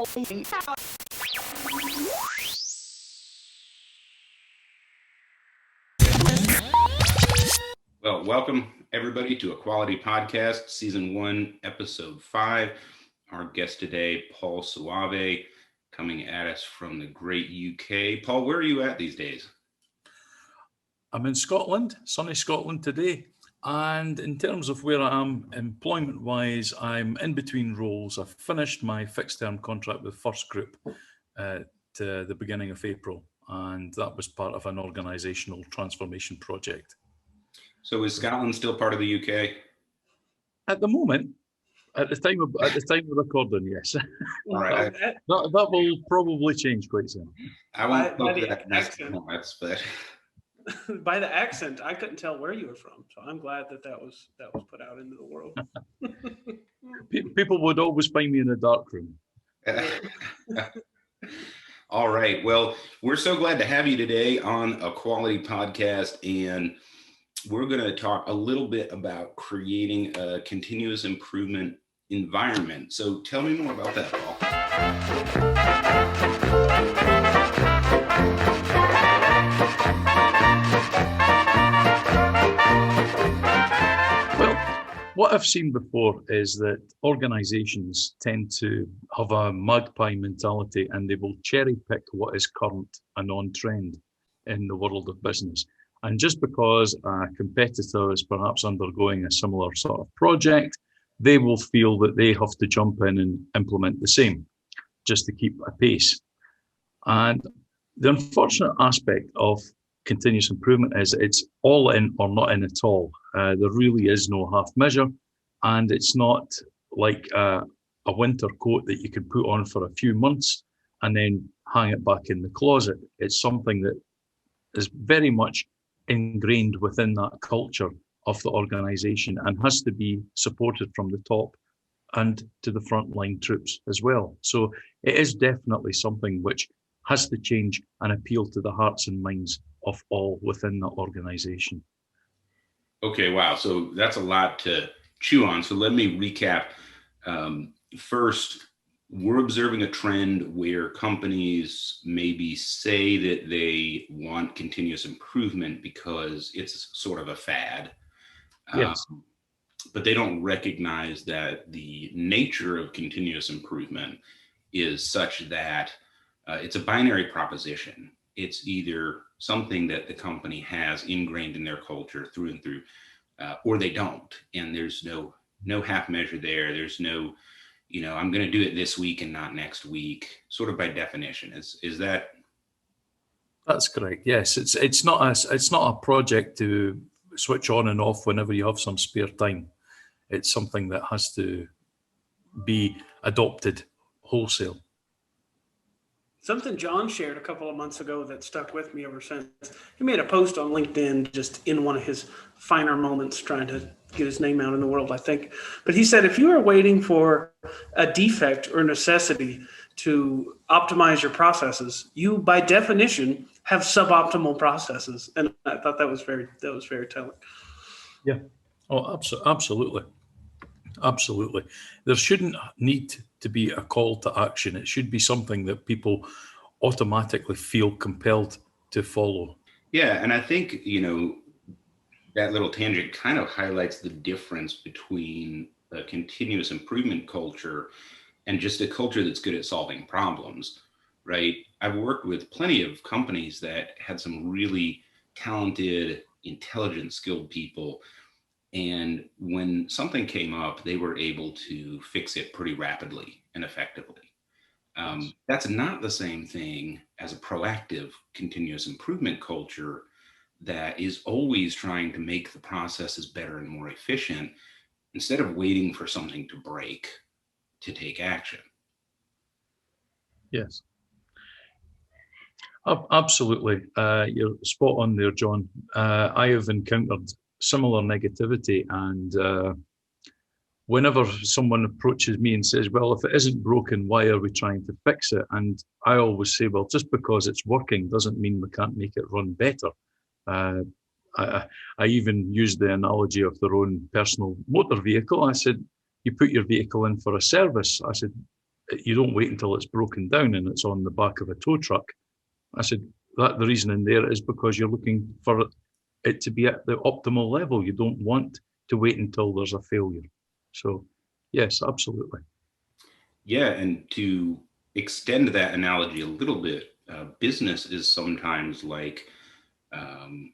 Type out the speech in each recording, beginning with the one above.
Well, welcome everybody to Equality Podcast, Season 1, Episode 5. Our guest today, Paul Soave, coming at us from the great UK. Paul, where are you at these days? I'm in Scotland, sunny Scotland today. And in terms of where I am employment-wise, I'm in between roles. I've finished my fixed-term contract with First Group at the beginning of April, and that was part of an organisational transformation project. So is Scotland still part of the UK? At the moment, at the time of recording, yes. All right. That will probably change quite soon. I won't look at that moments, but by the accent, I couldn't tell where you were from. So I'm glad that was put out into the world. People would always find me in a dark room. All right. Well, we're so glad to have you today on Equality Podcast, and we're going to talk a little bit about creating a continuous improvement environment. So tell me more about that, Paul. Well, what I've seen before is that organizations tend to have a magpie mentality, and they will cherry pick what is current and on trend in the world of business. And just because a competitor is perhaps undergoing a similar sort of project, they will feel that they have to jump in and implement the same just to keep a pace. And the unfortunate aspect of continuous improvement is it's all in or not in at all. There really is no half measure, and it's not like a winter coat that you can put on for a few months and then hang it back in the closet. It's something that is very much ingrained within that culture of the organization and has to be supported from the top and to the frontline troops as well. So it is definitely something which has to change and appeal to the hearts and minds of all within that organization. Okay, wow. So that's a lot to chew on. So let me recap. First, we're observing a trend where companies maybe say that they want continuous improvement because it's sort of a fad. Yes. But they don't recognize that the nature of continuous improvement is such that it's a binary proposition. It's either something that the company has ingrained in their culture through and through, or they don't. And there's no half measure there. There's no, I'm going to do it this week and not next week, sort of by definition. Is that? That's correct. Yes, it's not a project to switch on and off whenever you have some spare time. It's something that has to be adopted wholesale. Something John shared a couple of months ago that stuck with me ever since. He made a post on LinkedIn just in one of his finer moments trying to get his name out in the world, I think. But he said, if you are waiting for a defect or necessity to optimize your processes, you by definition have suboptimal processes. And I thought that was very telling. Yeah. Oh, absolutely. Absolutely. There shouldn't need to be a call to action. It should be something that people automatically feel compelled to follow. Yeah. And I think, that little tangent kind of highlights the difference between a continuous improvement culture and just a culture that's good at solving problems, right? I've worked with plenty of companies that had some really talented, intelligent, skilled people. And when something came up, they were able to fix it pretty rapidly and effectively. That's not the same thing as a proactive continuous improvement culture that is always trying to make the processes better and more efficient instead of waiting for something to break to take action. Yes. Absolutely. You're spot on there, John. I have encountered similar negativity, and whenever someone approaches me and says, well, if it isn't broken, why are we trying to fix it? And I always say, well, just because it's working doesn't mean we can't make it run better. I even used the analogy of their own personal motor vehicle. I said, you put your vehicle in for a service. I said, you don't wait until it's broken down and it's on the back of a tow truck. I said, that the reason in there is because you're looking for it to be at the optimal level. You don't want to wait until there's a failure. So yes, absolutely. Yeah, and to extend that analogy a little bit, business is sometimes like, an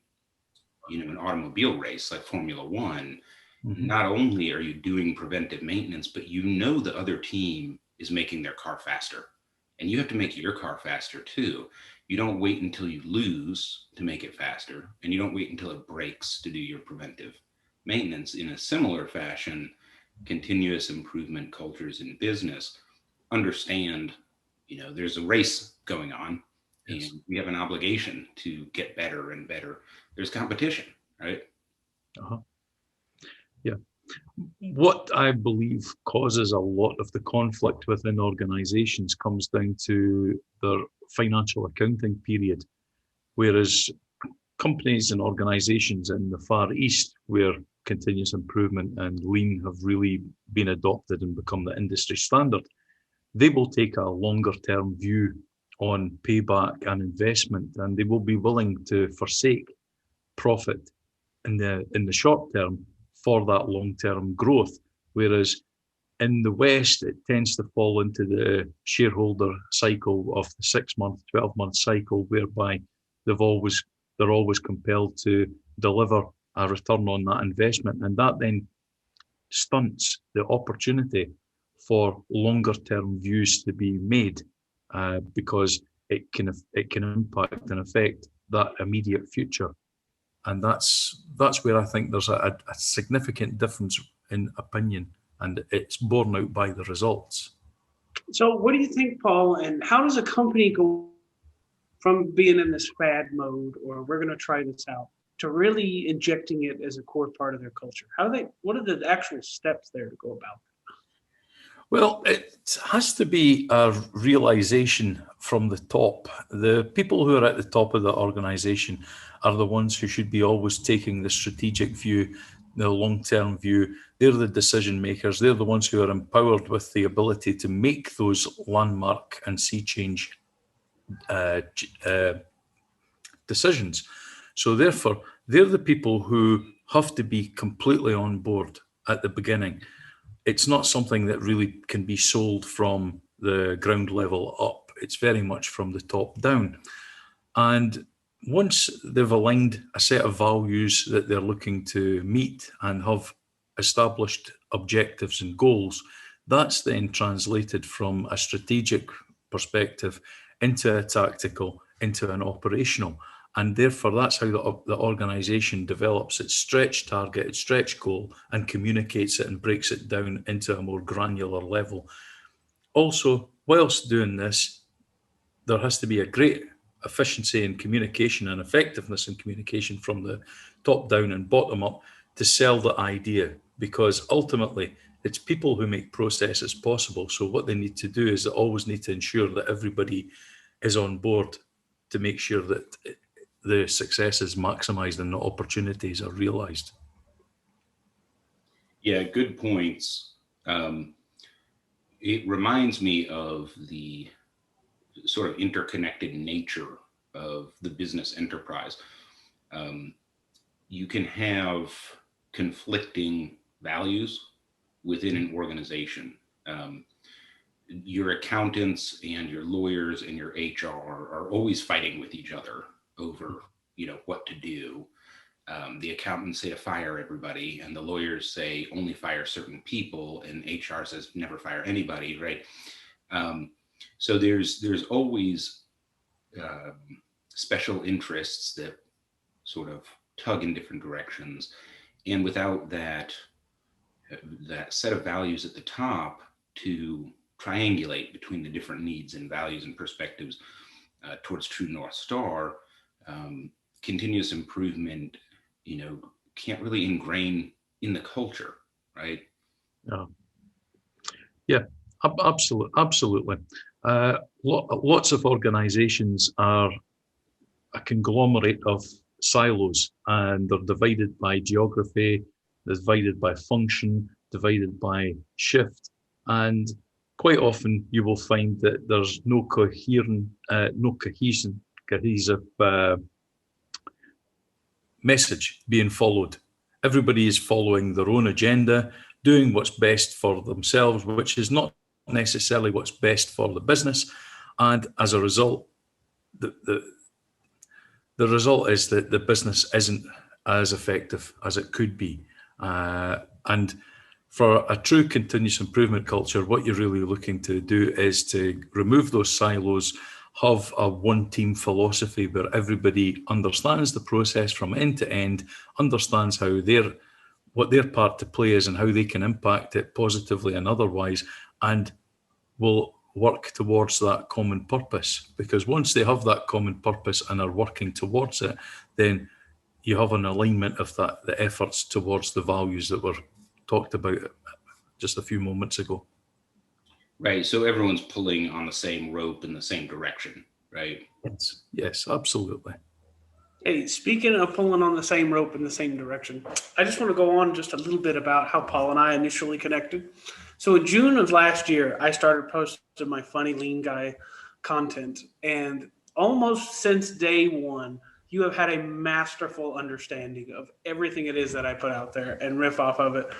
automobile race, like Formula One. Mm-hmm. Not only are you doing preventive maintenance, but the other team is making their car faster. And you have to make your car faster too. You don't wait until you lose to make it faster, and you don't wait until it breaks to do your preventive maintenance. In a similar fashion, continuous improvement cultures in business understand, there's a race going on, Yes. and we have an obligation to get better and better. There's competition, right? Uh-huh. Yeah. What I believe causes a lot of the conflict within organizations comes down to their financial accounting period, whereas companies and organizations in the Far East, where continuous improvement and lean have really been adopted and become the industry standard, they will take a longer term view on payback and investment, and they will be willing to forsake profit in the short term for that long term growth. Whereas in the West, it tends to fall into the shareholder cycle of the 6-month, 12-month cycle, whereby they're always compelled to deliver a return on that investment, and that then stunts the opportunity for longer term views to be made, because it can impact and affect that immediate future. And that's where I think there's a significant difference in opinion, and it's borne out by the results. So what do you think, Paul, and how does a company go from being in this fad mode, or we're going to try this out, to really injecting it as a core part of their culture? What are the actual steps there to go about that? Well, it has to be a realization from the top. The people who are at the top of the organization are the ones who should be always taking the strategic view, the long-term view. They're the decision makers. They're the ones who are empowered with the ability to make those landmark and sea change decisions. So therefore, they're the people who have to be completely on board at the beginning. It's not something that really can be sold from the ground level up. It's very much from the top down. And once they've aligned a set of values that they're looking to meet and have established objectives and goals, that's then translated from a strategic perspective into a tactical, into an operational. And therefore, that's how the organization develops its stretch target, its stretch goal, and communicates it and breaks it down into a more granular level. Also, whilst doing this, there has to be a great efficiency in communication and effectiveness in communication from the top down and bottom up to sell the idea, because ultimately it's people who make processes possible. So what they need to do is they always need to ensure that everybody is on board to make sure that the success is maximized and the opportunities are realized. Yeah, good points. It reminds me of the sort of interconnected nature of the business enterprise. You can have conflicting values within an organization. Your accountants and your lawyers and your HR are always fighting with each other over, what to do. The accountants say to fire everybody, and the lawyers say only fire certain people, and HR says never fire anybody, right? So there's always special interests that sort of tug in different directions, and without that set of values at the top to triangulate between the different needs and values and perspectives towards true North Star, continuous improvement, can't really ingrain in the culture, right? Yeah, absolutely. Lots of organizations are a conglomerate of silos, and they're divided by geography, they're divided by function, divided by shift. And quite often you will find that there's no cohesive message being followed. Everybody is following their own agenda, doing what's best for themselves, which is not necessarily what's best for the business. And as a result, the result is that the business isn't as effective as it could be. And for a true continuous improvement culture, what you're really looking to do is to remove those silos, have a one team philosophy where everybody understands the process from end to end, understands how what their part to play is and how they can impact it positively and otherwise, and will work towards that common purpose. Because once they have that common purpose and are working towards it, then you have an alignment of the efforts towards the values that were talked about just a few moments ago. Right. So everyone's pulling on the same rope in the same direction, right? Yes, absolutely. Hey, speaking of pulling on the same rope in the same direction, I just want to go on just a little bit about how Paul and I initially connected. So in June of last year, I started posting my funny lean guy content. And almost since day one, you have had a masterful understanding of everything it is that I put out there and riff off of it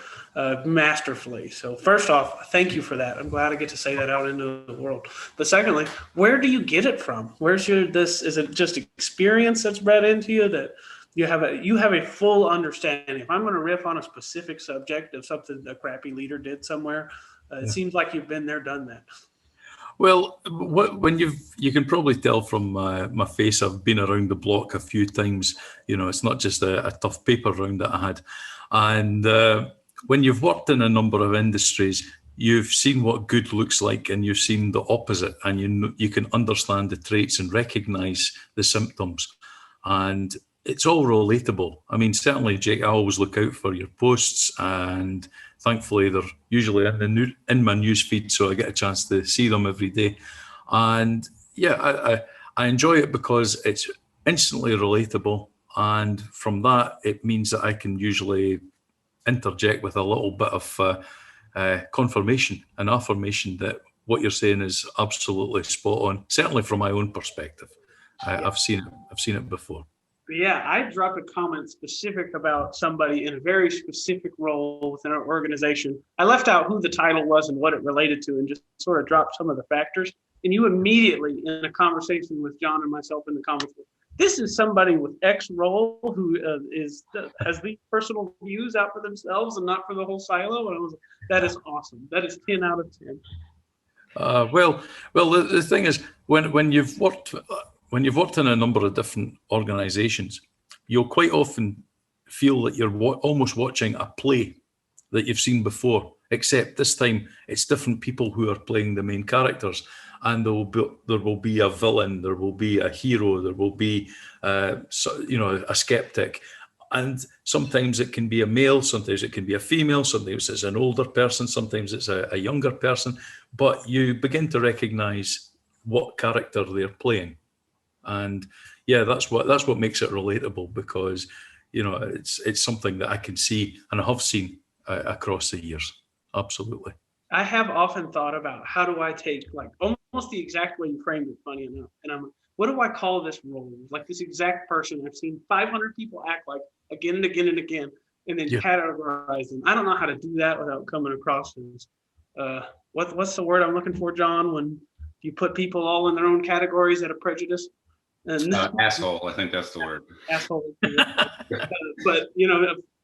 masterfully. So first off, thank you for that. I'm glad I get to say that out into the world. But secondly, where do you get it from? Is it just experience that's bred into you that you have a full understanding? If I'm going to riff on a specific subject of something a crappy leader did somewhere, it seems like you've been there, done that. Well, you can probably tell from my face, I've been around the block a few times. It's not just a tough paper round that I had. And when you've worked in a number of industries, you've seen what good looks like, and you've seen the opposite, and you can understand the traits and recognize the symptoms. And it's all relatable. I mean, certainly, Jake, I always look out for your posts, and thankfully they're usually in my news feed, so I get a chance to see them every day. And yeah, I enjoy it because it's instantly relatable, and from that it means that I can usually interject with a little bit of confirmation and affirmation that what you're saying is absolutely spot on. Certainly from my own perspective, I've seen it before. Yeah, I dropped a comment specific about somebody in a very specific role within our organization. I left out who the title was and what it related to, and just sort of dropped some of the factors. And you immediately, in a conversation with John and myself in the conversation, this is somebody with X role who has these personal views out for themselves and not for the whole silo. And I was like, that is awesome. That is 10 out of 10. Well, the thing is, when you've worked in a number of different organizations, you'll quite often feel that you're almost watching a play that you've seen before, except this time it's different people who are playing the main characters, and there will be a villain, there will be a hero, there will be a skeptic. And sometimes it can be a male, sometimes it can be a female, sometimes it's an older person, sometimes it's a younger person, but you begin to recognize what character they're playing. And yeah, that's what makes it relatable, because it's something that I can see and I have seen across the years. Absolutely. I have often thought about how do I take, like, almost the exact way you framed it, funny enough, and I'm, what do I call this role? Like, this exact person I've seen 500 people act like again and again and again, and then categorize them. I don't know how to do that without coming across as what's the word I'm looking for, John, when you put people all in their own categories out of prejudice? And asshole, I think that's the word. Asshole. But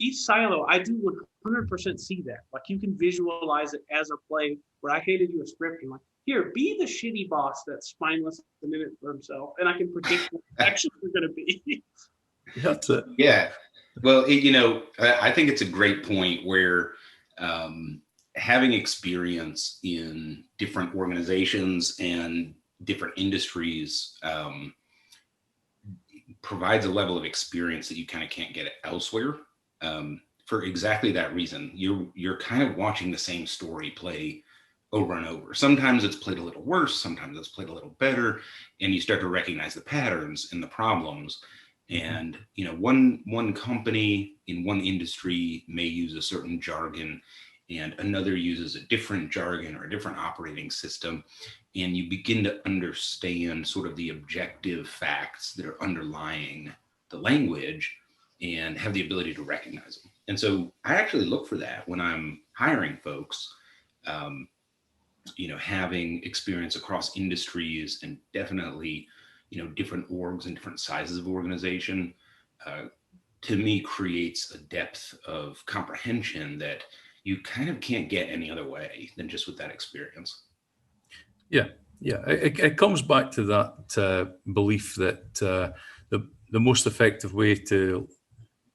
each silo, I do 100% see that. Like, you can visualize it as a play where I handed you a script and like, here, be the shitty boss that's spineless and in it for himself, and I can predict what actions are going to be. That's it. Yeah. Well, I think it's a great point where having experience in different organizations and different industries provides a level of experience that you kind of can't get elsewhere. For exactly that reason, you're kind of watching the same story play over and over. Sometimes it's played a little worse, sometimes it's played a little better, and you start to recognize the patterns and the problems. And one company in one industry may use a certain jargon, and another uses a different jargon or a different operating system, and you begin to understand sort of the objective facts that are underlying the language and have the ability to recognize them. And so I actually look for that when I'm hiring folks, having experience across industries and definitely, different orgs and different sizes of organization, to me creates a depth of comprehension that you kind of can't get any other way than just with that experience. Yeah, yeah. It comes back to that belief that the most effective way to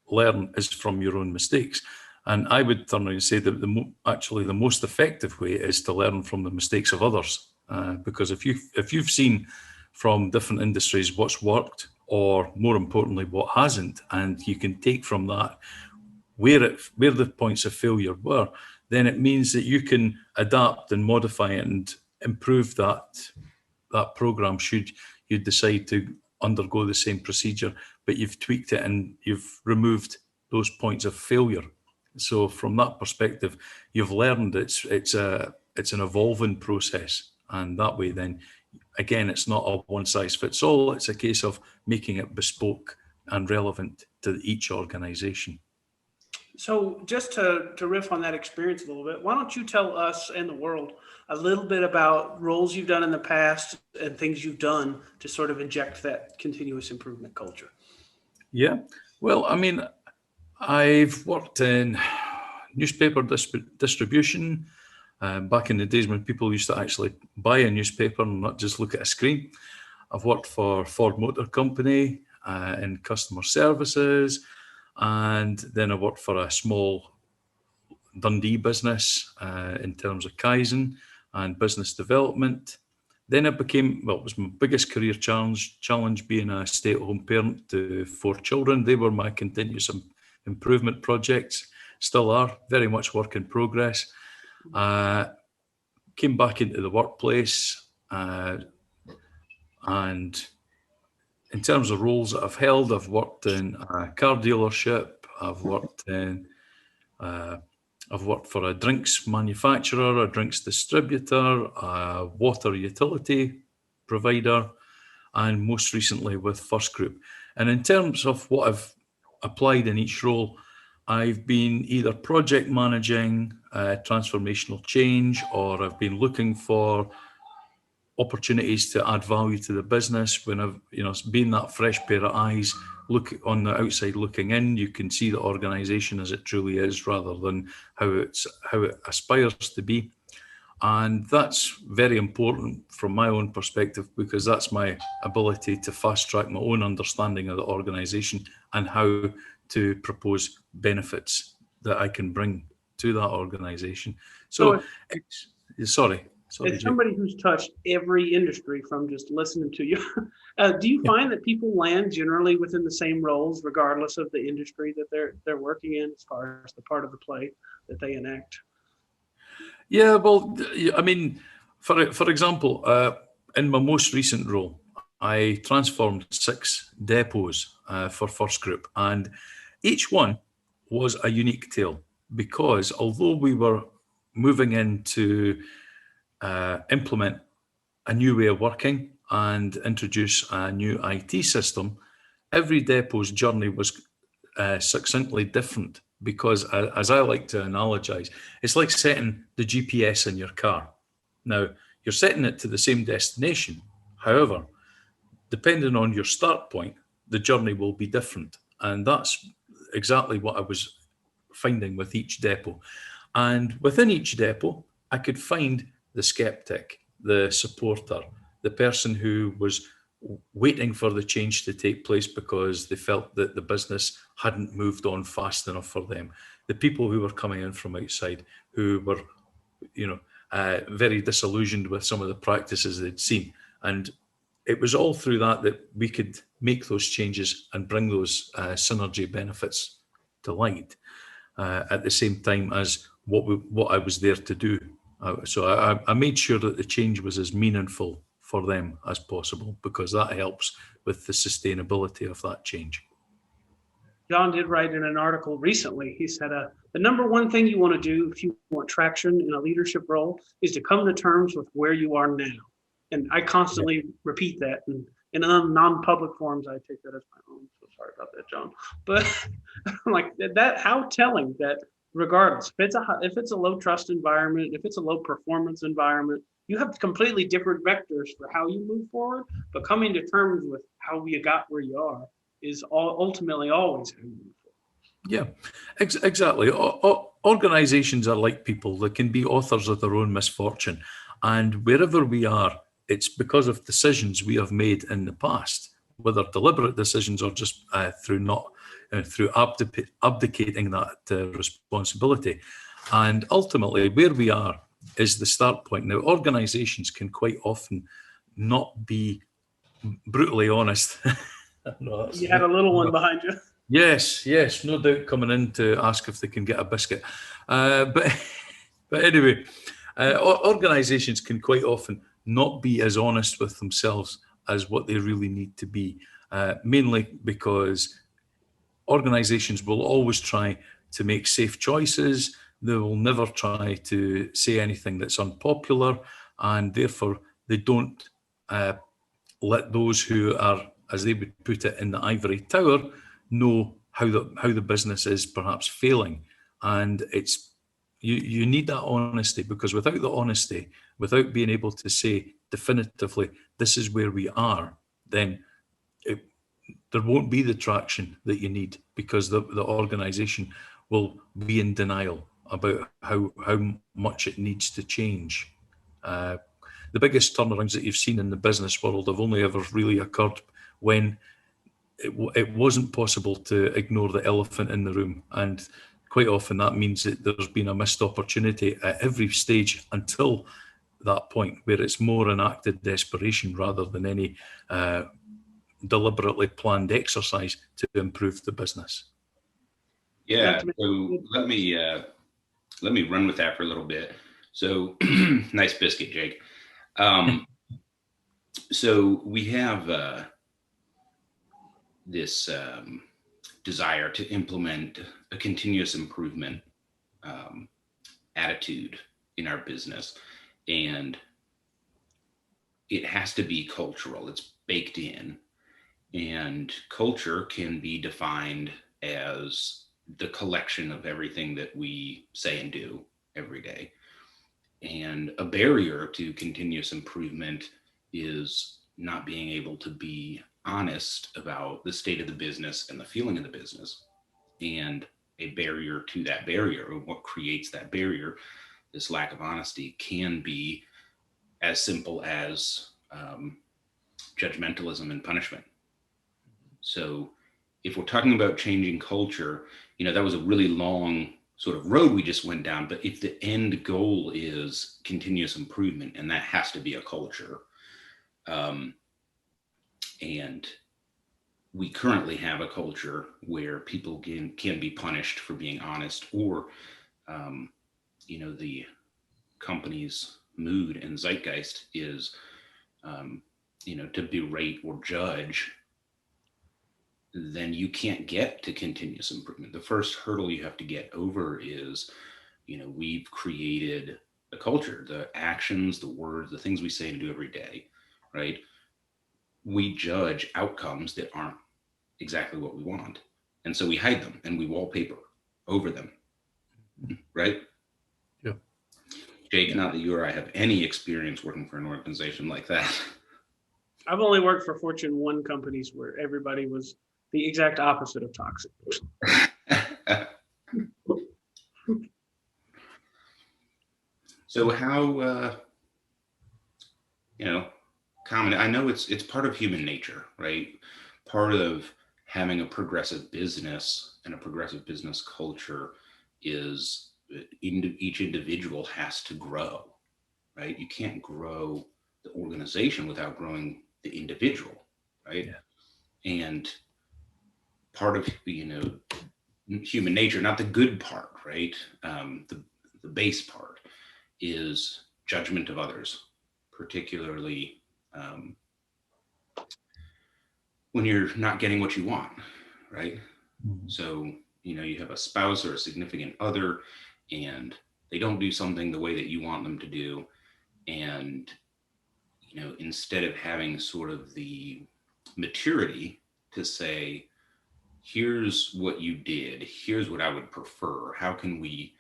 learn is from your own mistakes. And I would turn around and say that actually the most effective way is to learn from the mistakes of others. Because if you've seen from different industries what's worked, or more importantly, what hasn't, and you can take from that where the points of failure were, then it means that you can adapt and modify it and improve that program should you decide to undergo the same procedure, but you've tweaked it and you've removed those points of failure. So from that perspective, you've learned it's an evolving process, and that way then again it's not a one size fits all. It's a case of making it bespoke and relevant to each organization. So just to riff on that experience a little bit, why don't you tell us and the world a little bit about roles you've done in the past and things you've done to sort of inject that continuous improvement culture? Yeah, well, I mean, I've worked in newspaper distribution back in the days when people used to actually buy a newspaper and not just look at a screen. I've worked for Ford Motor Company in customer services, and then I worked for a small Dundee business in terms of Kaizen and business development. Then it was my biggest career challenge being a stay-at-home parent to 4 children. They were my continuous improvement projects, still are, very much work in progress. Came back into the workplace, and in terms of roles that I've held, I've worked in a car dealership, I've worked for a drinks manufacturer, a drinks distributor, a water utility provider, and most recently with First Group. And in terms of what I've applied in each role, I've been either project managing transformational change, or I've been looking for opportunities to add value to the business. When I've been that fresh pair of eyes, look on the outside looking in, you can see the organization as it truly is rather than how it aspires to be. And that's very important from my own perspective, because that's my ability to fast track my own understanding of the organization and how to propose benefits that I can bring to that organization. So sorry. As somebody who's touched every industry from just listening to you, do you find that people land generally within the same roles, regardless of the industry that they're working in, as far as the part of the play that they enact? Yeah, well, I mean, for example, in my most recent role, I transformed 6 depots for First Group, and each one was a unique tale, because although we were moving into implement a new way of working and introduce a new IT system, every depot's journey was succinctly different, because as I like to analogize, it's like setting the GPS in your car. Now, you're setting it to the same destination. However, depending on your start point, the journey will be different. And that's exactly what I was finding with each depot. And within each depot, I could find the skeptic, the supporter, the person who was waiting for the change to take place because they felt that the business hadn't moved on fast enough for them. The people who were coming in from outside, who were, very disillusioned with some of the practices they'd seen. And it was all through that we could make those changes and bring those synergy benefits to light at the same time as what I was there to do. So I made sure that the change was as meaningful for them as possible, because that helps with the sustainability of that change. John did write in an article recently. He said, the number one thing you want to do if you want traction in a leadership role is to come to terms with where you are now. And I constantly repeat that. And in non-public forums, I take that as my own. So sorry about that, John. But I'm like that, how telling that regardless, if it's a low trust environment, if it's a low performance environment, you have completely different vectors for how you move forward. But coming to terms with how you got where you are is ultimately always how you move forward. Yeah, exactly. Organizations are like people. They can be authors of their own misfortune. And wherever we are, it's because of decisions we have made in the past, whether deliberate decisions or just through abdicating that responsibility. And ultimately, where we are is the start point. Now, organizations can quite often not be brutally honest. No, you had a little one behind you. Yes, no doubt coming in to ask if they can get a biscuit. But anyway, organisations can quite often not be as honest with themselves as what they really need to be, mainly because organisations will always try to make safe choices. They will never try to say anything that's unpopular, and therefore they don't let those who are, as they would put it, in the ivory tower, know how the business is perhaps failing. And it's you need that honesty, because without the honesty, without being able to say definitively this is where we are, then there won't be the traction that you need, because the organization will be in denial about how much it needs to change. The biggest turnarounds that you've seen in the business world have only ever really occurred when it wasn't possible to ignore the elephant in the room. And quite often that means that there's been a missed opportunity at every stage until that point, where it's more an act of desperation rather than any deliberately planned exercise to improve the business. Yeah, so let me run with that for a little bit. So nice biscuit, Jake. So we have this desire to implement a continuous improvement attitude in our business, and it has to be cultural. It's baked in, and culture can be defined as the collection of everything that we say and do every day. And a barrier to continuous improvement is not being able to be honest about the state of the business and the feeling of the business. And a barrier to that barrier, or what creates that barrier, this lack of honesty, can be as simple as judgmentalism and punishment. So if we're talking about changing culture, that was a really long sort of road we just went down. But if the end goal is continuous improvement, and that has to be a culture, and we currently have a culture where people can be punished for being honest, or the company's mood and zeitgeist is to berate or judge, then you can't get to continuous improvement. The first hurdle you have to get over is, we've created a culture, the actions, the words, the things we say and do every day, right? We judge outcomes that aren't exactly what we want. And so we hide them and we wallpaper over them, right? Yeah. Jake, not that you or I have any experience working for an organization like that. I've only worked for Fortune 1 companies where everybody was the exact opposite of toxic. So how, common, I know it's part of human nature, right? Part of having a progressive business and a progressive business culture is each individual has to grow, right? You can't grow the organization without growing the individual, right? Yeah. And part of, human nature, not the good part, right? The base part is judgment of others, particularly when you're not getting what you want, right? So, you have a spouse or a significant other, and they don't do something the way that you want them to do. And, instead of having sort of the maturity to say, here's what you did, here's what I would prefer, how can we,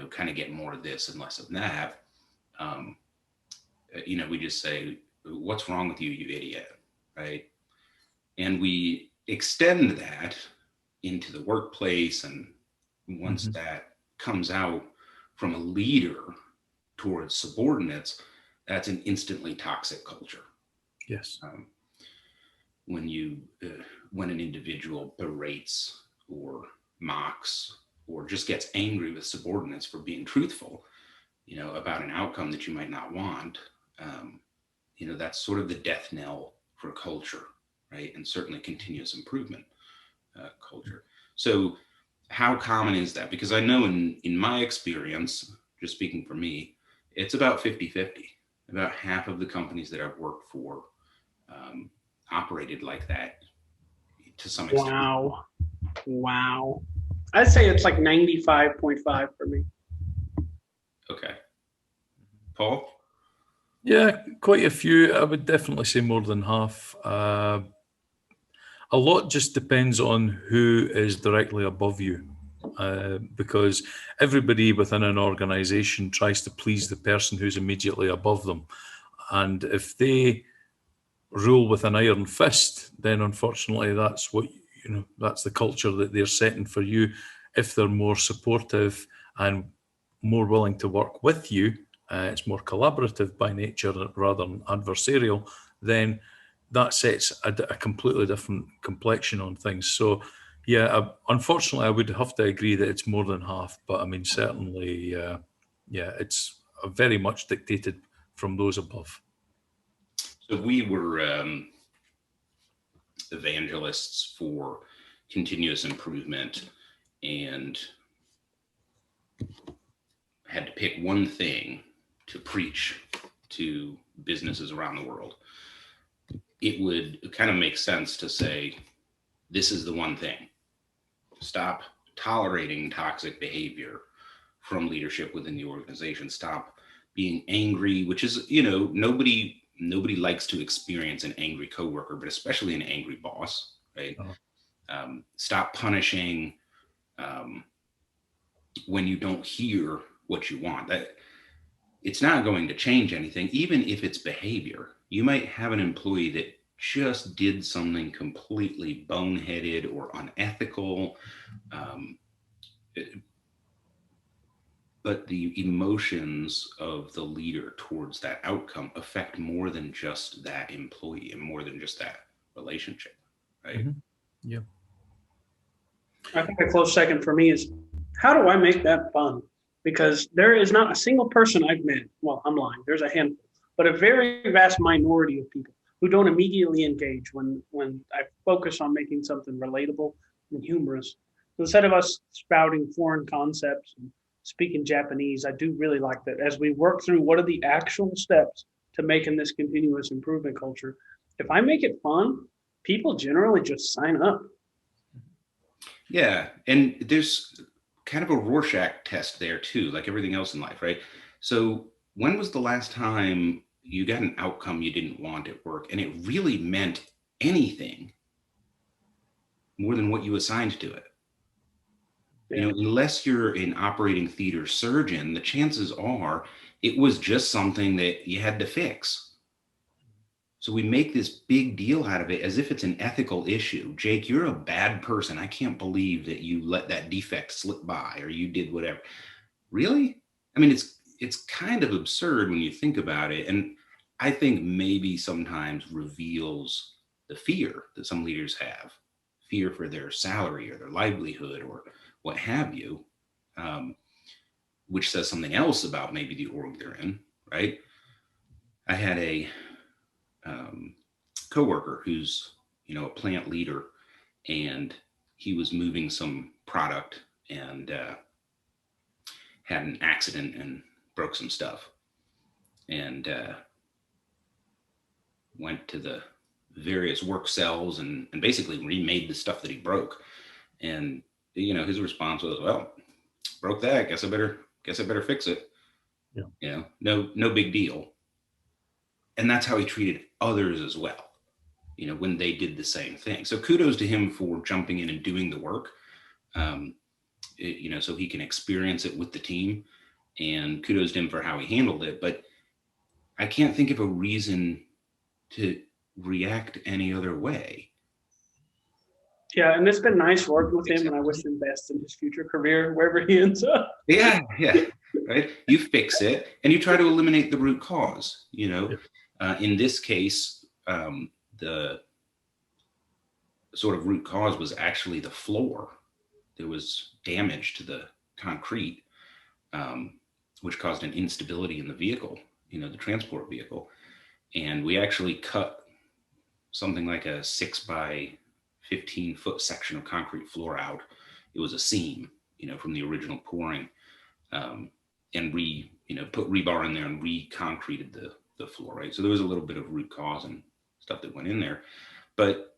kind of get more of this and less of that? Um, we just say, what's wrong with you, you idiot, right? And we extend that into the workplace. And once that comes out from a leader towards subordinates, that's an instantly toxic culture. Yes. When when an individual berates or mocks or just gets angry with subordinates for being truthful, about an outcome that you might not want, that's sort of the death knell for culture, right? And certainly continuous improvement culture. So how common is that? Because I know in my experience, just speaking for me, it's about 50-50. About half of the companies that I've worked for operated like that to some extent. Wow. I'd say it's like 95.5 for me. Okay. Paul? Yeah, quite a few. I would definitely say more than half. A lot just depends on who is directly above you, because everybody within an organization tries to please the person who's immediately above them. And if they rule with an iron fist, then unfortunately that's what, that's the culture that they're setting for you. If they're more supportive and more willing to work with you, it's more collaborative by nature rather than adversarial, then that sets a completely different complexion on things. So yeah, unfortunately I would have to agree that it's more than half, but I mean, certainly, it's very much dictated from those above. So we were evangelists for continuous improvement and had to pick one thing to preach to businesses around the world. It would kind of make sense to say, this is the one thing. Stop tolerating toxic behavior from leadership within the organization. Stop being angry, which is, nobody likes to experience an angry coworker, but especially an angry boss, right? Stop punishing when you don't hear what you want. That it's not going to change anything, even if it's behavior. You might have an employee that just did something completely boneheaded or unethical, but the emotions of the leader towards that outcome affect more than just that employee and more than just that relationship, right? Yeah. I think a close second for me is, how do I make that fun? Because there is not a single person I've met, well, I'm lying, there's a handful, but a very vast minority of people who don't immediately engage when I focus on making something relatable and humorous. So instead of us spouting foreign concepts and speaking Japanese, I do really like that as we work through what are the actual steps to making this continuous improvement culture. If I make it fun, people generally just sign up. Yeah. And there's kind of a Rorschach test there too, like everything else in life, right? So when was the last time you got an outcome you didn't want at work and it really meant anything more than what you assigned to it? Yeah. Unless you're an operating theater surgeon, the chances are it was just something that you had to fix. So we make this big deal out of it as if it's an ethical issue. Jake, you're a bad person. I can't believe that you let that defect slip by or you did whatever. Really? I mean, it's kind of absurd when you think about it. And I think maybe sometimes reveals the fear that some leaders have, fear for their salary or their livelihood or what have you, which says something else about maybe the org they're in, right? I had a coworker who's a plant leader, and he was moving some product and had an accident and broke some stuff, and went to the various work cells and basically remade the stuff that he broke. And, his response was, well, broke that. Guess I better fix it. Yeah. No big deal. And that's how he treated others as well, when they did the same thing. So kudos to him for jumping in and doing the work, so he can experience it with the team, and kudos to him for how he handled it. But I can't think of a reason to react any other way. Yeah, and it's been nice working with him, and I wish him best in his future career, wherever he ends up. Yeah, right. You fix it, and you try to eliminate the root cause. In this case, the sort of root cause was actually the floor. There was damage to the concrete, which caused an instability in the vehicle, the transport vehicle. And we actually cut something like a 6 by 15 foot section of concrete floor out. It was a seam, from the original pouring, and put rebar in there and re-concreted the floor, right? So there was a little bit of root cause and stuff that went in there, but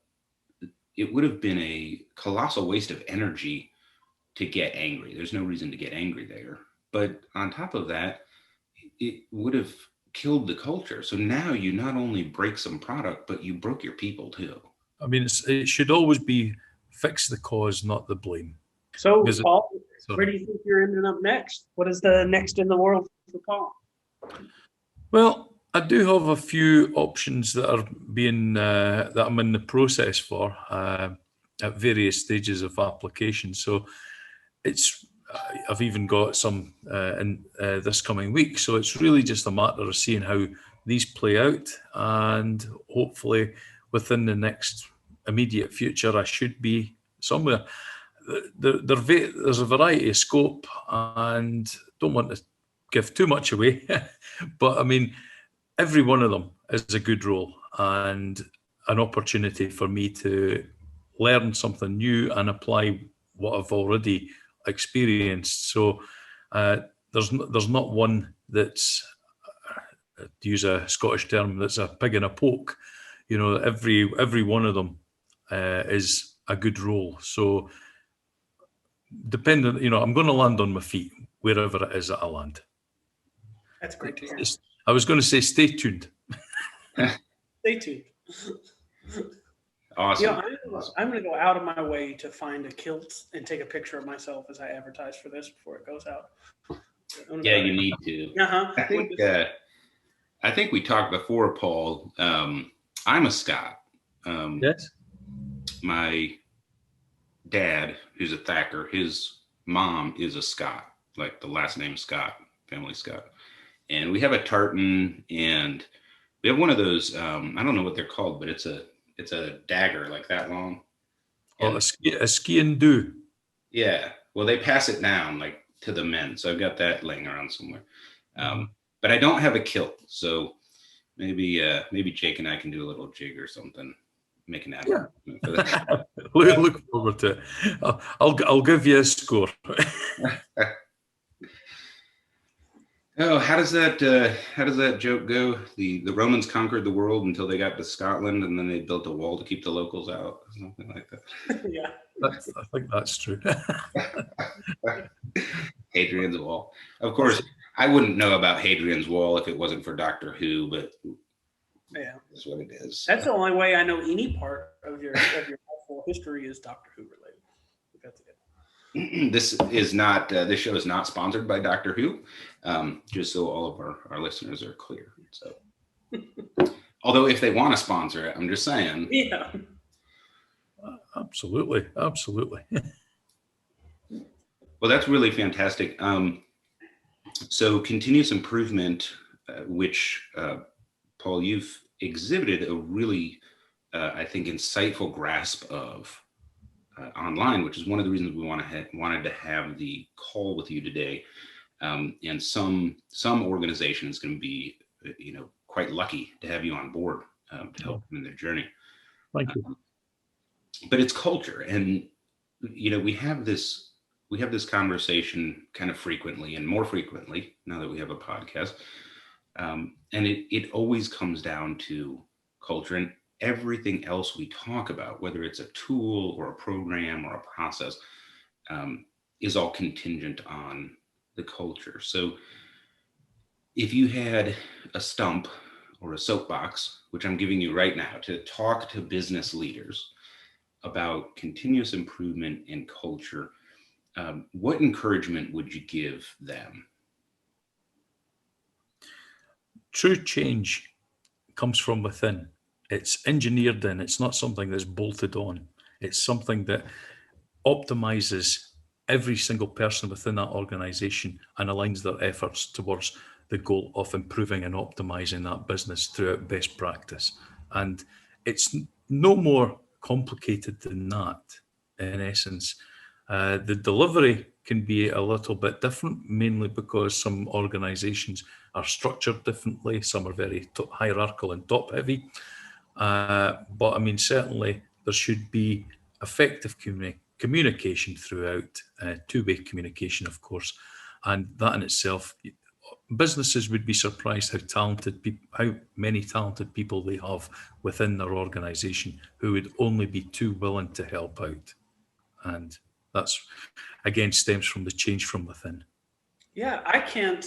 it would have been a colossal waste of energy to get angry. There's no reason to get angry there. But on top of that, it would have killed the culture. So now you not only break some product, but you broke your people too. I mean, it should always be fix the cause, not the blame. So, Paul, where do you think you're ending up next? What is the next in the world for Paul? Well, I do have a few options that are being that I'm in the process for at various stages of application. So I've even got some in this coming week. So it's really just a matter of seeing how these play out, and hopefully within the next immediate future, I should be somewhere. There's a variety of scope, and don't want to give too much away, but I mean, every one of them is a good role and an opportunity for me to learn something new and apply what I've already experienced. So there's not one that's, to use a Scottish term, that's a pig in a poke. Every one of them is a good role. So dependent, I'm going to land on my feet wherever it is that I land. That's great to hear. I was going to say, stay tuned. Stay tuned. Awesome. I'm going to go out of my way to find a kilt and take a picture of myself as I advertise for this before it goes out. Yeah, you need to. Uh-huh. I think we talked before, Paul. I'm a Scot. Yes. My dad, who's a Thacker, his mom is a Scot, like the last name Scott, family Scott. And we have a tartan, and we have one of those, I don't know what they're called, but it's a dagger like that long. Oh, a ski and do. Yeah. Well, they pass it down like to the men. So I've got that laying around somewhere. But I don't have a kilt. So maybe Jake and I can do a little jig or something, make an advertisement for that. Look forward to it. I'll give you a score. Oh, how does that joke go? The Romans conquered the world until they got to Scotland, and then they built a wall to keep the locals out, something like that. Yeah, I think that's true. Hadrian's Wall. Of course, I wouldn't know about Hadrian's Wall if it wasn't for Doctor Who, but yeah, that's what it is. That's the only way I know any part of your full history is Doctor Who related. That's it. This show is not sponsored by Doctor Who, just so all of our listeners are clear. So, although if they want to sponsor it, I'm just saying. Yeah. Absolutely. Well, that's really fantastic. So continuous improvement, which Paul, you've exhibited a really, I think, insightful grasp of online, which is one of the reasons we wanted to have the call with you today. And some organization is going to be, quite lucky to have you on board to help them in their journey. Thank you. But it's culture, and we have this conversation kind of frequently, and more frequently now that we have a podcast. And it always comes down to culture, and everything else we talk about, whether it's a tool or a program or a process, is all contingent on the culture. So if you had a stump or a soapbox, which I'm giving you right now, to talk to business leaders about continuous improvement in culture, what encouragement would you give them? True change comes from within. It's engineered in. It's not something that's bolted on. It's something that optimizes every single person within that organization and aligns their efforts towards the goal of improving and optimizing that business throughout best practice. And it's no more complicated than that, in essence. The delivery can be a little bit different, mainly because some organizations are structured differently. Some are very hierarchical and top heavy. But I mean, certainly there should be effective communication throughout, two-way communication, of course. And that in itself, businesses would be surprised how many talented people they have within their organization who would only be too willing to help out. And that's, again, stems from the change from within. Yeah, I can't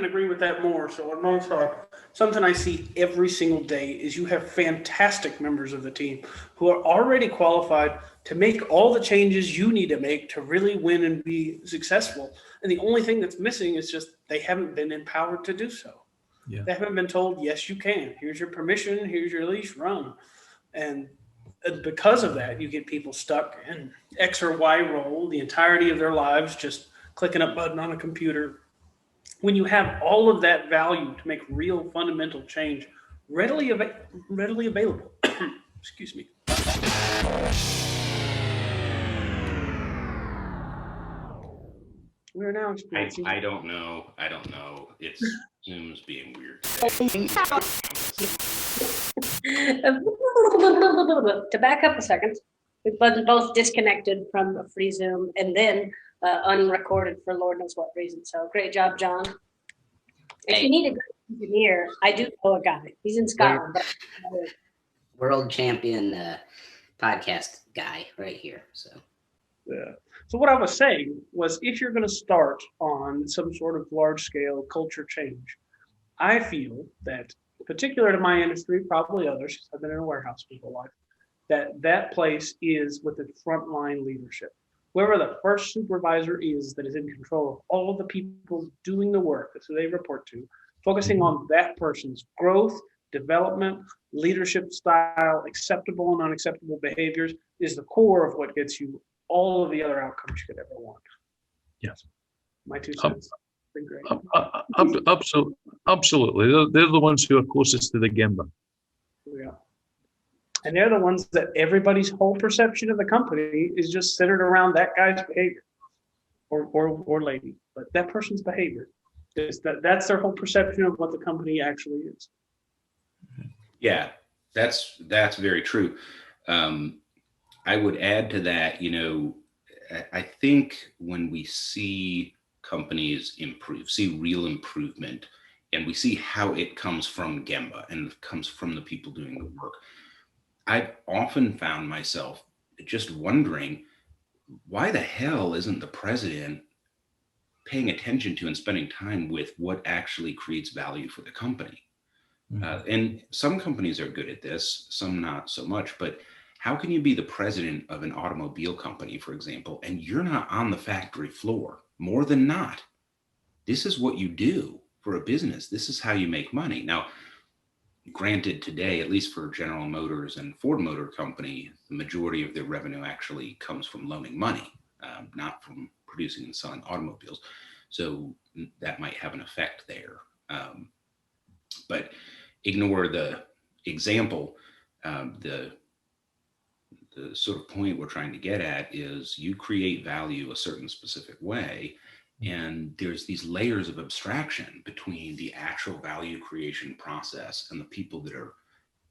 agree with that more. So on my side, something I see every single day is you have fantastic members of the team who are already qualified to make all the changes you need to make to really win and be successful. And the only thing that's missing is just they haven't been empowered to do so. Yeah. They haven't been told, yes, you can. Here's your permission. Here's your leash. Run. And because of that, you get people stuck in X or Y role the entirety of their lives, just clicking a button on a computer. When you have all of that value to make real fundamental change readily available, excuse me. We are now experiencing. I don't know. It's Zoom's being weird. To back up a second, we've been both disconnected from a free Zoom and then unrecorded for Lord knows what reason. So great job, John. If you need a good engineer, I do know a guy. He's in Scotland. World champion podcast guy right here. So Yeah. So what I was saying was, if you're going to start on some sort of large scale culture change, I feel that, particular to my industry, probably others, I've been in a warehouse my whole life, that place is with the frontline leadership. Whoever the first supervisor is that is in control of all of the people doing the work, that's who they report to, focusing on that person's growth, development, leadership style, acceptable and unacceptable behaviors is the core of what gets you all of the other outcomes you could ever want. Yes. My 2 cents. Been great. Absolutely. They're the ones who are closest to the gemba. Yeah. And they're the ones that everybody's whole perception of the company is just centered around that guy's behavior or lady, but that person's behavior is that's their whole perception of what the company actually is. Yeah, that's very true. I would add to that, I think when we see companies improve, see real improvement, and we see how it comes from Gemba and comes from the people doing the work, I've often found myself just wondering, why the hell isn't the president paying attention to and spending time with what actually creates value for the company? And some companies are good at this, some not so much, but how can you be the president of an automobile company, for example, and you're not on the factory floor? More than not, this is what you do for a business. This is how you make money. Now, granted, today, at least for General Motors and Ford Motor Company, the majority of their revenue actually comes from loaning money, not from producing and selling automobiles. So that might have an effect there. But ignore the example. The sort of point we're trying to get at is you create value a certain specific way, and there's these layers of abstraction between the actual value creation process and the people that are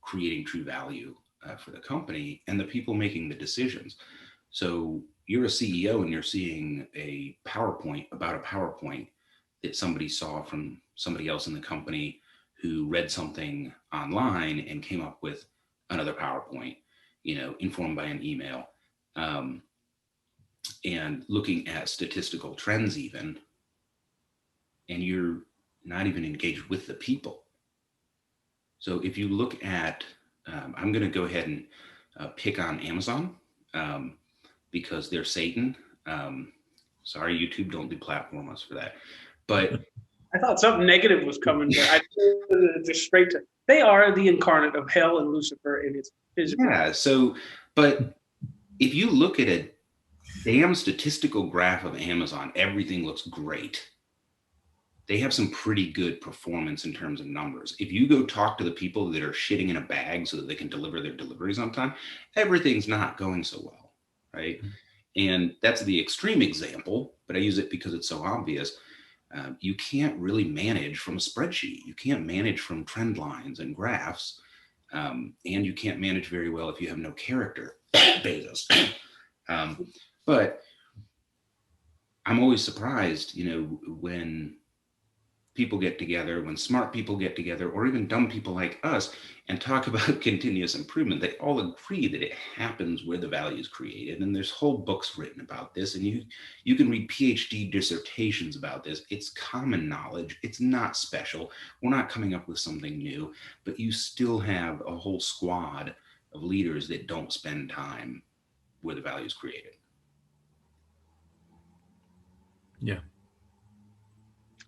creating true value for the company and the people making the decisions. So you're a CEO and you're seeing a PowerPoint about a PowerPoint that somebody saw from somebody else in the company who read something online and came up with another PowerPoint, informed by an email, and looking at statistical trends even, and you're not even engaged with the people. So if you look at, I'm going to go ahead and pick on Amazon because they're Satan. Sorry, YouTube, don't deplatform us for that. But I thought something negative was coming, but I just straight to, they are the incarnate of hell and Lucifer in its physical. Yeah. So, but if you look at a damn statistical graph of Amazon, everything looks great. They have some pretty good performance in terms of numbers. If you go talk to the people that are shitting in a bag so that they can deliver their deliveries on time, everything's not going so well, right? And that's the extreme example, but I use it because it's so obvious. You can't really manage from a spreadsheet. You can't manage from trend lines and graphs, and you can't manage very well if you have no character. Bezos. But I'm always surprised, when people get together, when smart people get together, or even dumb people like us, and talk about continuous improvement, they all agree that it happens where the value is created. And there's whole books written about this, and you can read PhD dissertations about this. It's common knowledge. It's not special. We're not coming up with something new, but you still have a whole squad of leaders that don't spend time where the value is created. Yeah.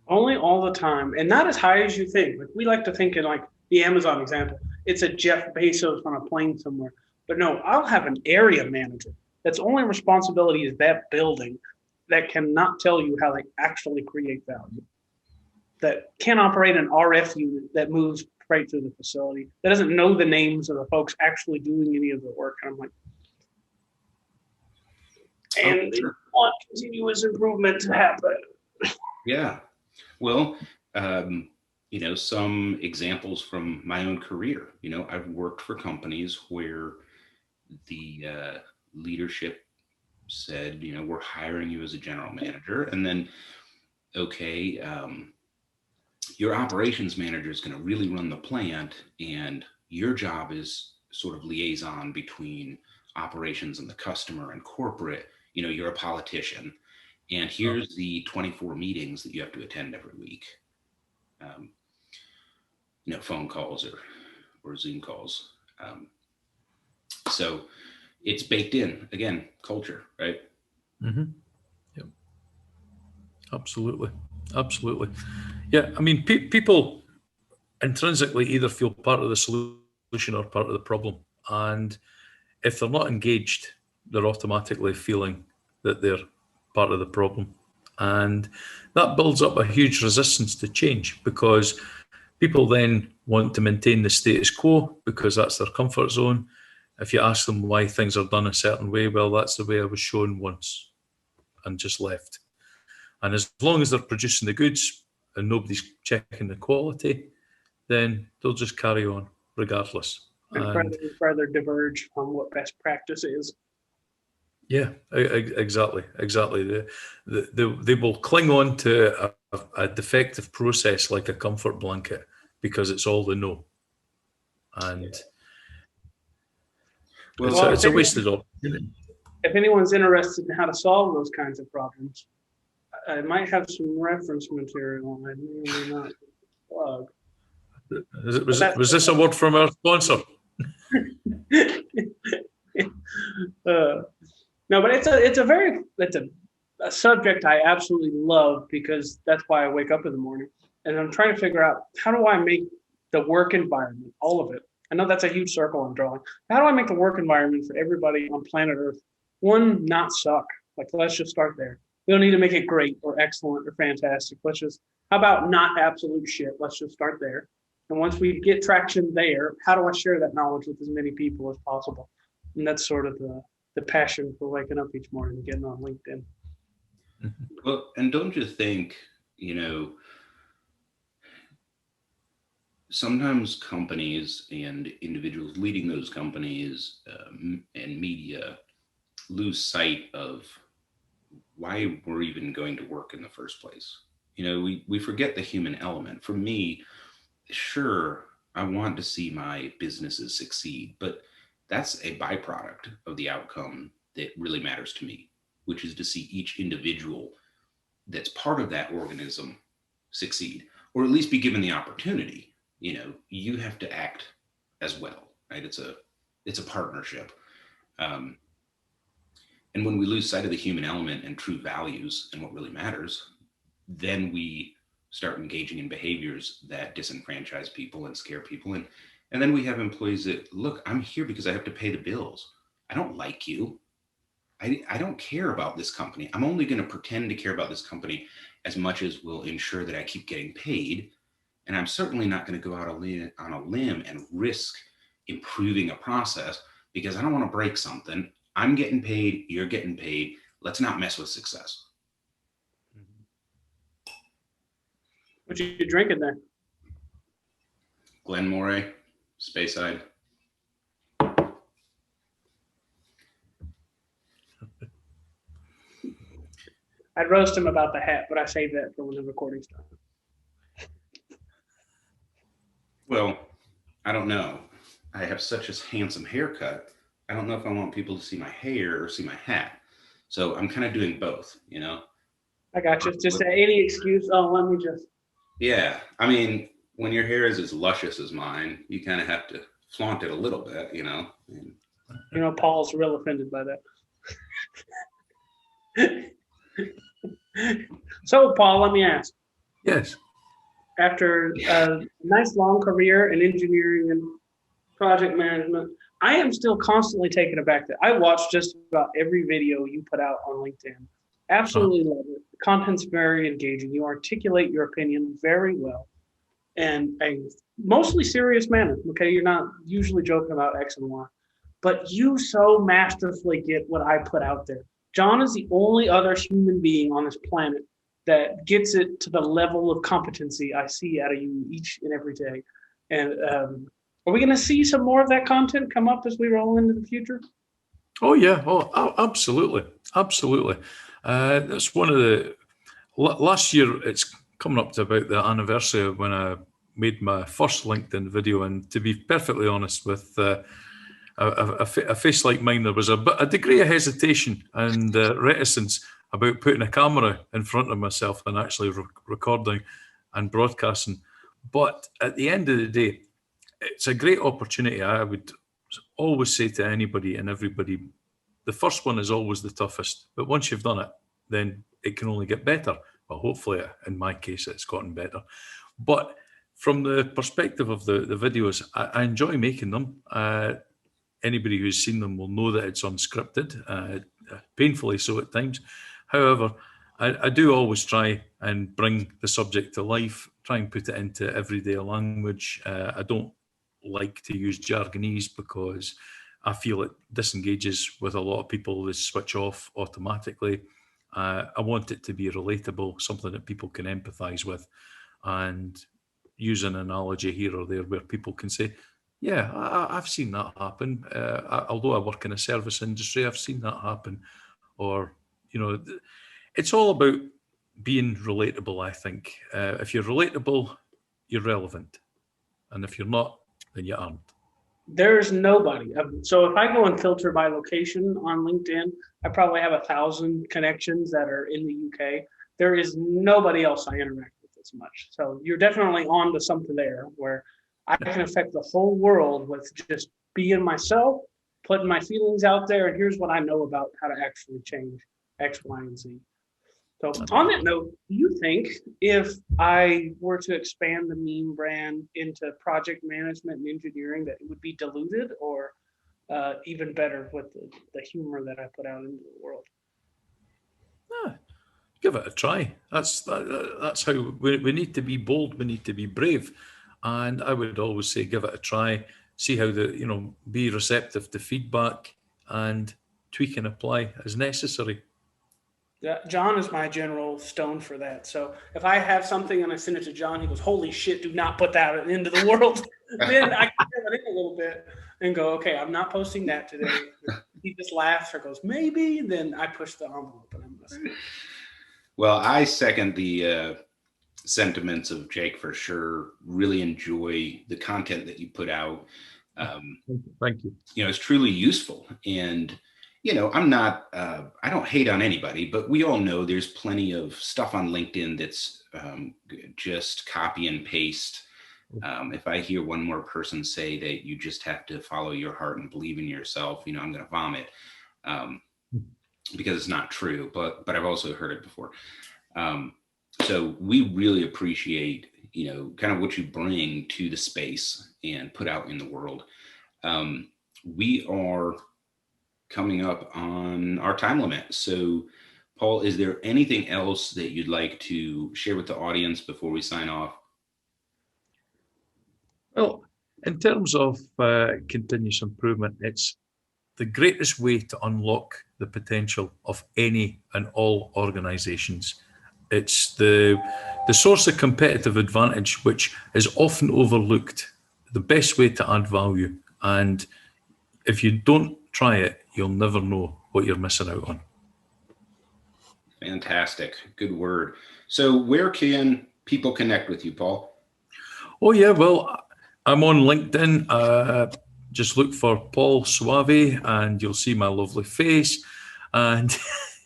Only all the time, and not as high as you think. Like, we like to think in like the Amazon example, it's a Jeff Bezos on a plane somewhere. But no, I'll have an area manager that's only responsibility is that building, that cannot tell you how they actually create value, that can't operate an RF unit that moves right through the facility, that doesn't know the names of the folks actually doing any of the work. And I'm like, and they want continuous improvement to happen. Yeah. Well, some examples from my own career. I've worked for companies where the leadership said, we're hiring you as a general manager. And then, okay, your operations manager is going to really run the plant. And your job is sort of liaison between operations and the customer and corporate. You're a politician. And here's the 24 meetings that you have to attend every week. Phone calls or Zoom calls. So it's baked in, again, culture, right? Mm-hmm. Yep. Absolutely. Yeah. I mean, people intrinsically either feel part of the solution or part of the problem. And if they're not engaged, they're automatically feeling that they're part of the problem. And that builds up a huge resistance to change, because people then want to maintain the status quo because that's their comfort zone. If you ask them why things are done a certain way, well, that's the way I was shown once and just left. And as long as they're producing the goods and nobody's checking the quality, then they'll just carry on regardless. And further diverge from what best practice is. Yeah, exactly. They will cling on to a defective process like a comfort blanket because it's all they know. And it's a wasted opportunity. If anyone's interested in how to solve those kinds of problems, I might have some reference material I may not plug. Was this a word from our sponsor? No, but it's a subject I absolutely love, because that's why I wake up in the morning, and I'm trying to figure out, how do I make the work environment, all of it. I know that's a huge circle I'm drawing. How do I make the work environment for everybody on planet Earth, one, not suck? Like, let's just start there. We don't need to make it great or excellent or fantastic. How about not absolute shit? Let's just start there. And once we get traction there, how do I share that knowledge with as many people as possible? And that's sort of the passion for waking up each morning and getting on LinkedIn. Well, and don't you think, sometimes companies and individuals leading those companies and media lose sight of why we're even going to work in the first place. We forget the human element. For me, sure, I want to see my businesses succeed, but that's a byproduct of the outcome that really matters to me, which is to see each individual that's part of that organism succeed, or at least be given the opportunity. You have to act as well, right? It's a partnership. Um, and when we lose sight of the human element and true values and what really matters, then we start engaging in behaviors that disenfranchise people and scare people. And then we have employees that, look, I'm here because I have to pay the bills. I don't like you. I don't care about this company. I'm only going to pretend to care about this company as much as will ensure that I keep getting paid. And I'm certainly not going to go out on a limb and risk improving a process because I don't want to break something. I'm getting paid. You're getting paid. Let's not mess with success. What you drinking there? Glenmoray, Speyside. I'd roast him about the hat, but I saved that for when the recording's done. Well, I don't know. I have such a handsome haircut. I don't know if I want people to see my hair or see my hat. So I'm kind of doing both, I got you. Just any excuse. Oh, let me just. Yeah. I mean, when your hair is as luscious as mine, you kind of have to flaunt it a little bit, And Paul's real offended by that. So, Paul, let me ask. Yes. After a nice long career in engineering and project management, I am still constantly taken aback that I watch just about every video you put out on LinkedIn. Absolutely love it. The content's very engaging. You articulate your opinion very well in a mostly serious manner. Okay, you're not usually joking about X and Y, but you so masterfully get what I put out there. John is the only other human being on this planet that gets it to the level of competency I see out of you each and every day. And are we going to see some more of that content come up as we roll into the future? Oh yeah. Oh, absolutely, absolutely. That's one of the last year. It's coming up to about the anniversary of when I made my first LinkedIn video, and to be perfectly honest, with a face like mine, there was a degree of hesitation and reticence about putting a camera in front of myself and actually recording and broadcasting. But at the end of the day, it's a great opportunity. I would always say to anybody and everybody, the first one is always the toughest, but once you've done it, then it can only get better. Well, hopefully, in my case, it's gotten better. But from the perspective of the videos, I enjoy making them. Anybody who's seen them will know that it's unscripted, painfully so at times. However, I do always try and bring the subject to life, try and put it into everyday language. I don't like to use jargonese because I feel it disengages with a lot of people. They switch off automatically. I want it to be relatable, something that people can empathize with, and use an analogy here or there where people can say, yeah, I've seen that happen. Although I work in a service industry, I've seen that happen. Or, it's all about being relatable, I think. If you're relatable, you're relevant. And if you're not, then you aren't. There's nobody. So if I go and filter by location on LinkedIn, I probably have 1,000 connections that are in the UK. There is nobody else I interact with as much. So you're definitely on to something there where I can affect the whole world with just being myself, putting my feelings out there, and here's what I know about how to actually change X, Y, and Z. So on that note, do you think if I were to expand the meme brand into project management and engineering, that it would be diluted, or even better with the humor that I put out into the world? Give it a try. That's how we need to be bold. We need to be brave. And I would always say, give it a try. See how be receptive to feedback and tweak and apply as necessary. Yeah, John is my general stone for that. So if I have something and I send it to John, he goes, "Holy shit, do not put that into the world." Then I can fill it in a little bit and go, "Okay, I'm not posting that today." He just laughs or goes, "Maybe." Then I push the envelope and I'm listening. Well, I second the sentiments of Jake for sure. Really enjoy the content that you put out. Thank you. It's truly useful. And, I'm not, I don't hate on anybody, but we all know there's plenty of stuff on LinkedIn that's just copy and paste. If I hear one more person say that you just have to follow your heart and believe in yourself, I'm going to vomit because it's not true, but I've also heard it before. So we really appreciate, kind of what you bring to the space and put out in the world. We are coming up on our time limit. So Paul, is there anything else that you'd like to share with the audience before we sign off? Well, in terms of continuous improvement, it's the greatest way to unlock the potential of any and all organizations. It's the source of competitive advantage, which is often overlooked, the best way to add value. And if you don't try it, you'll never know what you're missing out on. Fantastic. Good word. So where can people connect with you, Paul? Oh, yeah. Well, I'm on LinkedIn. Just look for Paul Soave and you'll see my lovely face. And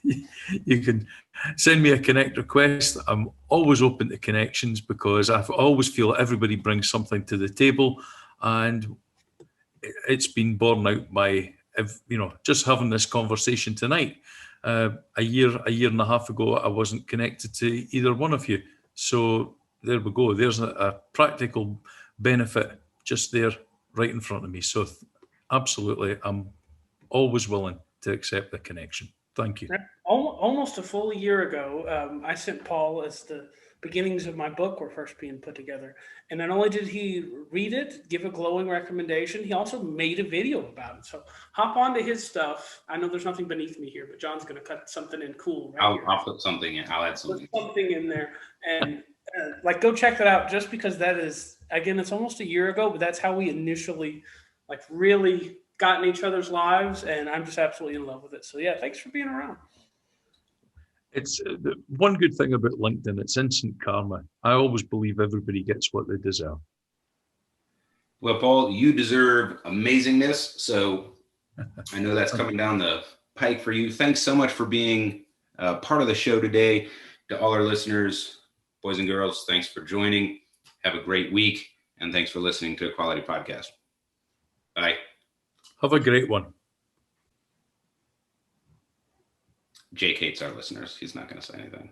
you can send me a connect request. I'm always open to connections because I always feel everybody brings something to the table. And it's been borne out by, just having this conversation tonight. A year and a half ago, I wasn't connected to either one of you. So there we go. There's a practical benefit just there right in front of me. So absolutely, I'm always willing to accept the connection. Thank you. Almost a full year ago, I sent Paul as the beginnings of my book were first being put together. And not only did he read it, give a glowing recommendation, he also made a video about it. So hop onto his stuff. I know there's nothing beneath me here, but John's going to cut something in cool. Right I'll put something in. I'll add something. Put something in there. And go check that out, just because that is, again, it's almost a year ago, but that's how we initially really got in each other's lives. And I'm just absolutely in love with it. So yeah, thanks for being around. It's one good thing about LinkedIn, it's instant karma. I always believe everybody gets what they deserve. Well, Paul, you deserve amazingness. So I know that's coming down the pike for you. Thanks so much for being part of the show today. To all our listeners, boys and girls, thanks for joining. Have a great week. And thanks for listening to Equality Podcast. Bye. Have a great one. Jake hates our listeners. He's not going to say anything.